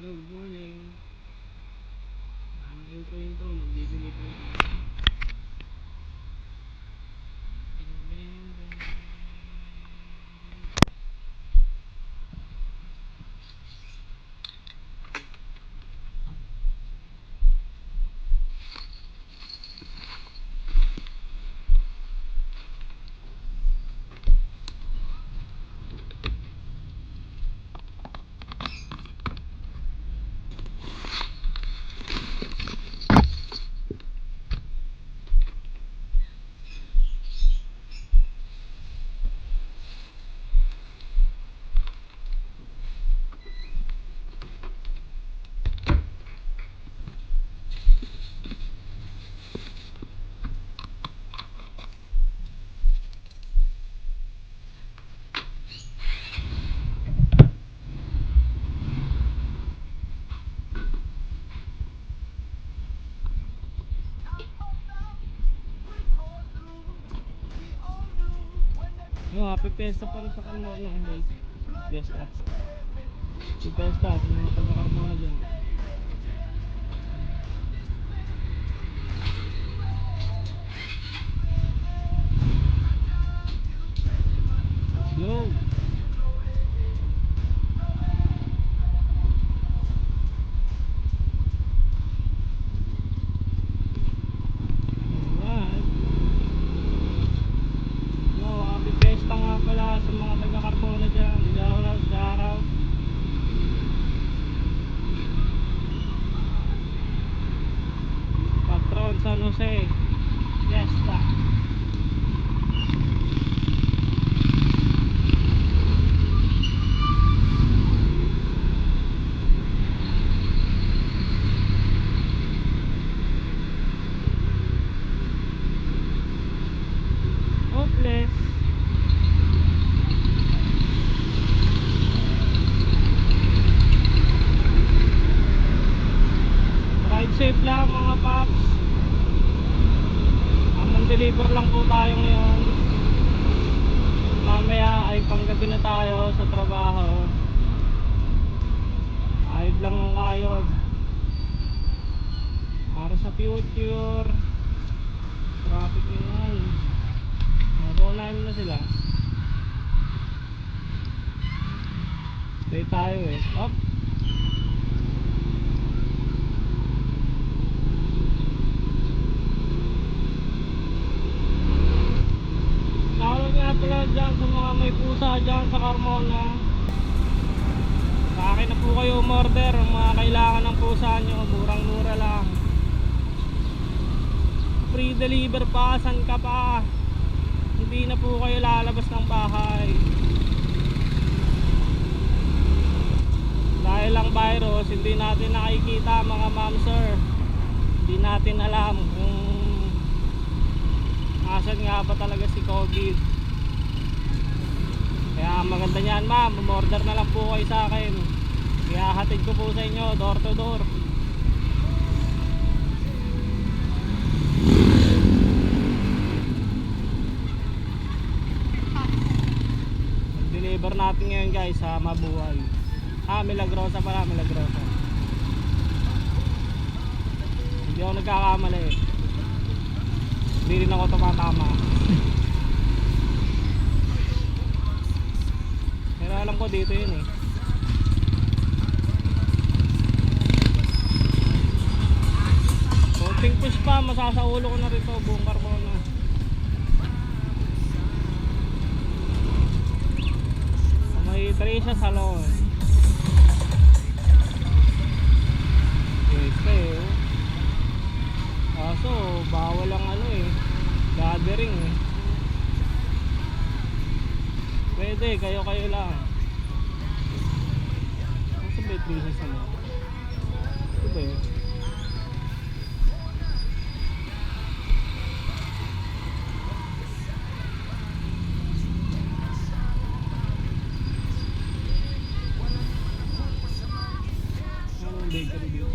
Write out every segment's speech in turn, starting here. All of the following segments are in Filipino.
Hello, good morning. Intro, magbibigay po ito. Happy Fiesta pa rin sa kanila guys. Fiesta. Si Fiesta, sa mga taga-Carmona dyan. Go! Happy Fiesta nga pala sa mga taga-Carmona dyan. Shoutout. Patron San Jose. Fiesta. Hopeless. Ride safe lang mga paps. Deliver lang po tayo ngayon. Mamaya ay panggabi na tayo sa trabaho. Ayod lang ang kayod para sa future. Traffic ngayon. Nakunahin na sila. Stay tayo eh. Up. Shoutout nga pala dyan sa mga may pusa dyan sa Carmona. Sa akin na po kayo umorder ang mga kailangan ng pusa nyo. Murang mura lang. Free deliver pa, saan ka pa. Hindi na po kayo lalabas ng bahay. Dahil lang virus, hindi natin nakikita mga ma'am sir. Hindi natin alam kung asan nga ba talaga si COVID. Kaya maganda niyan ma'am, umorder na lang po kayo sa akin. Kaya hatid ko po sa inyo door to door. Deliver natin ngayon guys sa Mabuhay. Milagrosa pala, Milagrosa. Hindi ako nagkakamali. Hindi rin ako tumatama. Pero alam ko dito yun eh. Konting push pa, masasaulo ko na rito buong Carmona. May Teresa Salon. Kaso bawal ang gathering eh. Pwede kayo lang. Kasi may Teresa Salon. Ito ba yun? Bakery dito.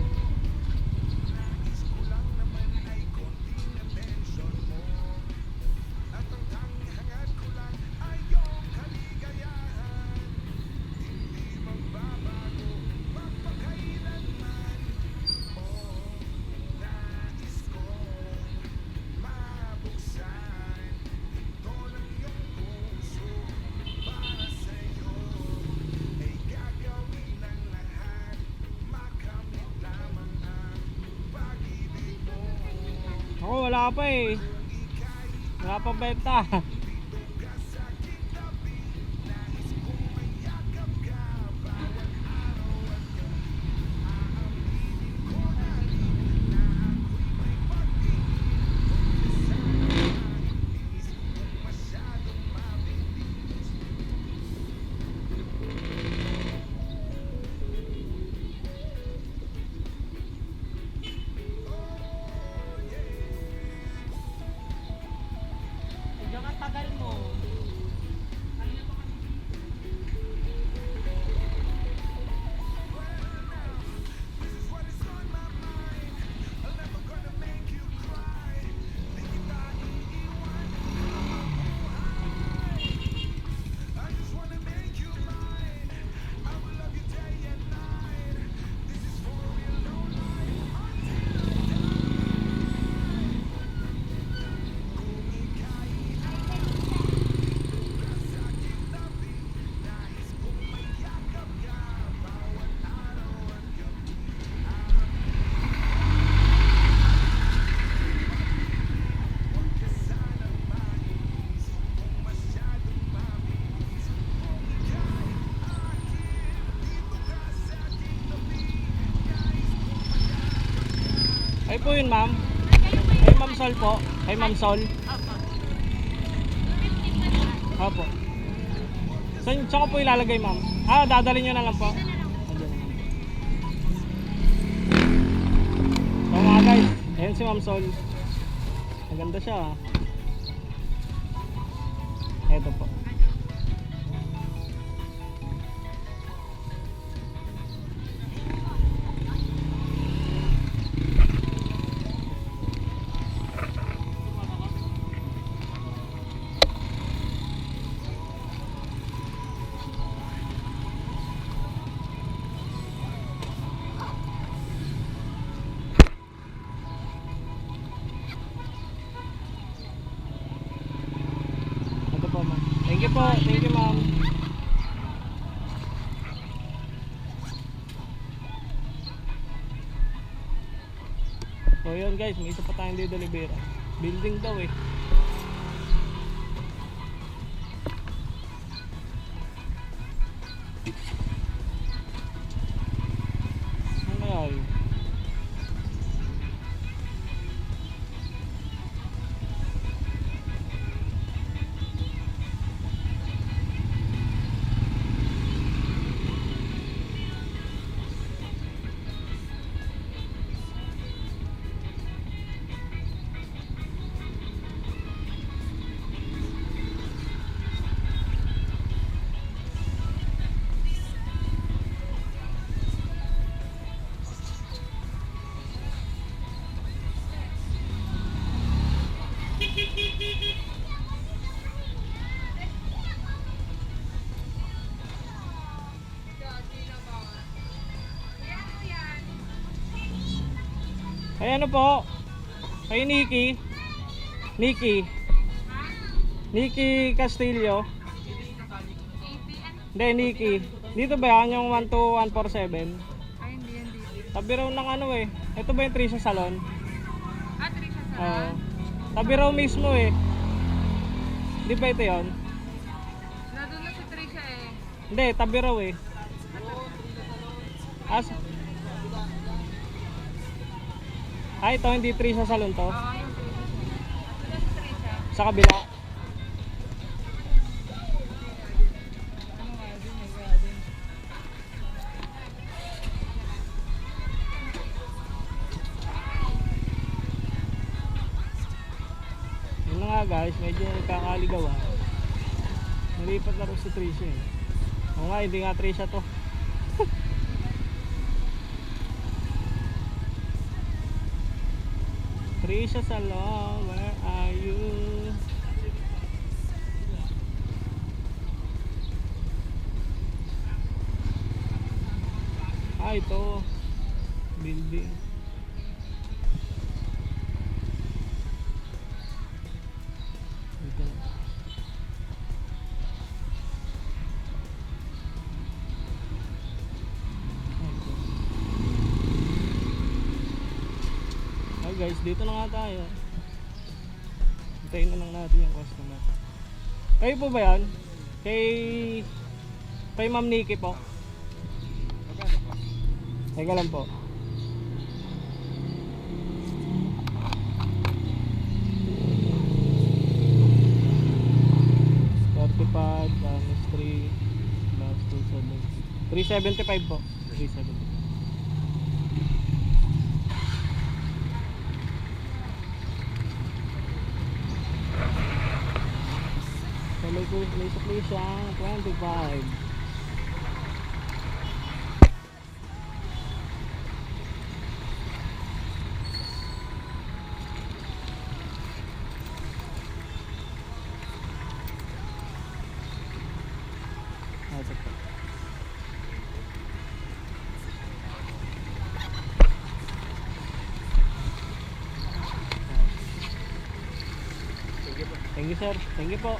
wala pa eh. Wala pa benta. Diyan ang tagal mo. Ay po yun ma'am. Ay ma'am Sol po. Ay ma'am Sol. Opo. Saan ko po ilalagay ma'am? Ah, dadalhin nyo na lang po. So mga guys, ayan si ma'am Sol. Maganda siya ah. Eto po. Thank you po. Thank you ma'am. So yun guys, may isa pa tayong delivery. Building daw eh. Ano kaya yun? Ay ano po? Kay Nikki. Nikki Castillo. Hindi, Nikki. Dito ba yan yung 12147? Ay, hindi yan dito. Tabi raw ng ano eh. Ito ba yung Trisha Salon? Ah, Trisha Oo. Salon? Tabi raw mismo eh. Di ba ito yun? Nandun na si Trisha eh. Hindi, tabi raw eh. Ay, ito hindi Trisha Salon to. Oo, yung Trisha. Nandun si Trisha. Sa kabila. Ano nga din, may garden. Yun na nga guys, medyo nagkakaligawan. Nalipat na rin si Trisha eh. Oo nga, hindi nga Trisha to. Trisha Salon, where are you? Ah, ito. Building. Dito na. Guys, dito na nga tayo. Hintayin na lang natin yung customer. Kayo po ba yan? Kay Ma'am Nikki po. Magkano po? Teka lang po. $35 times 3 plus 270. 375 po. 375. So may supply siya 25. Ito po. Thank you sir. Thank you po.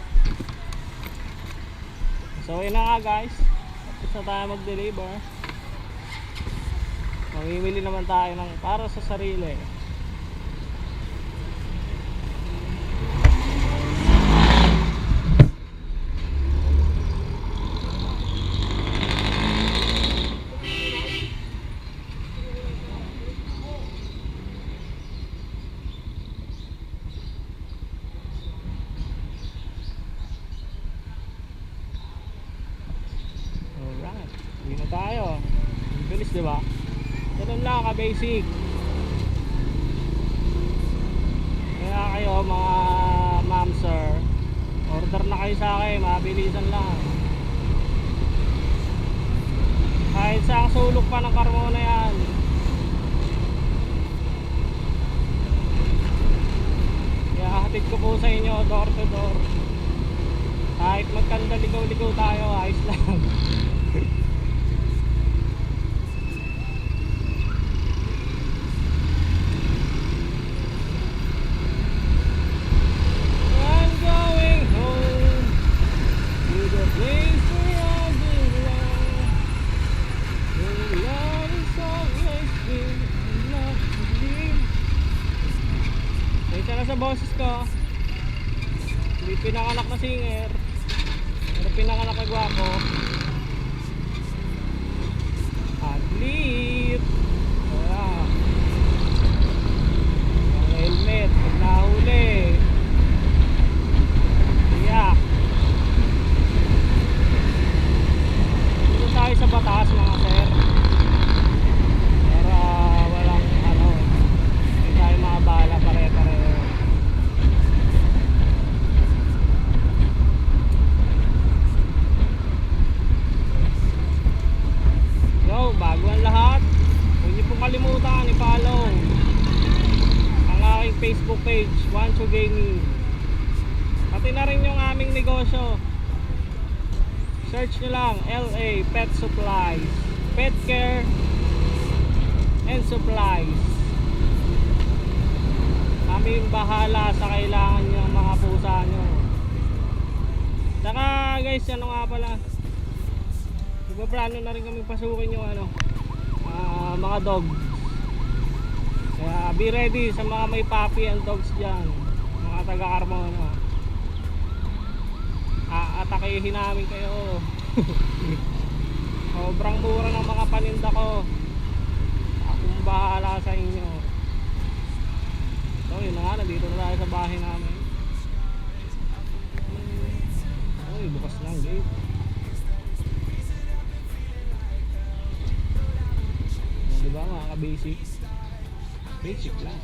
So yun na nga guys. Tapos na tayo mag-deliver. Mamimili naman tayo ng para sa sarili. Alright, hindi na tayo. Ang bilis diba? Ganun lang ka-basic. Kaya kayo mga ma'am sir, order na kayo sa akin, mabilisan lang. Kahit sa sulok pa ng Carmona yan. Kaya hatid ko po sa inyo door to door. Kahit magkandaligaw-ligaw tayo, ayos lang. I'm going home to the place where I belong. Where love is always been enough to live. Kaya na sa boses ko. Hindi pinanganak na singer, pero pinanganak na gwapo. Athlete. Wala. Ang helmet, pag nahuli. Iyak. Dito tayo sa batas mga sir. Para walang hindi tayo makabala pare-pareho. Bago ang lahat, huwag niyo pong kalimutan i-follow ang aking Facebook page, Juancho Gaming. Pati na rin yung aming negosyo. Search nyo lang LA Pet Supplies, Pet Care and Supplies. Kami yung bahala sa kailangan nyo mga pusa nyo. Saka guys, ano nga pala, plano na rin kami pasukin yung mga dog. Kaya be ready sa mga may puppy and dogs dyan, mga taga Carmona. Aatakihin namin kayo. Sobrang mura ng mga paninda ko. Akong bahala sa inyo. So yun na nga, nandito na tayo sa bahay namin. Uy, bukas lang gate. Diba mga ka-basic? Basic lang.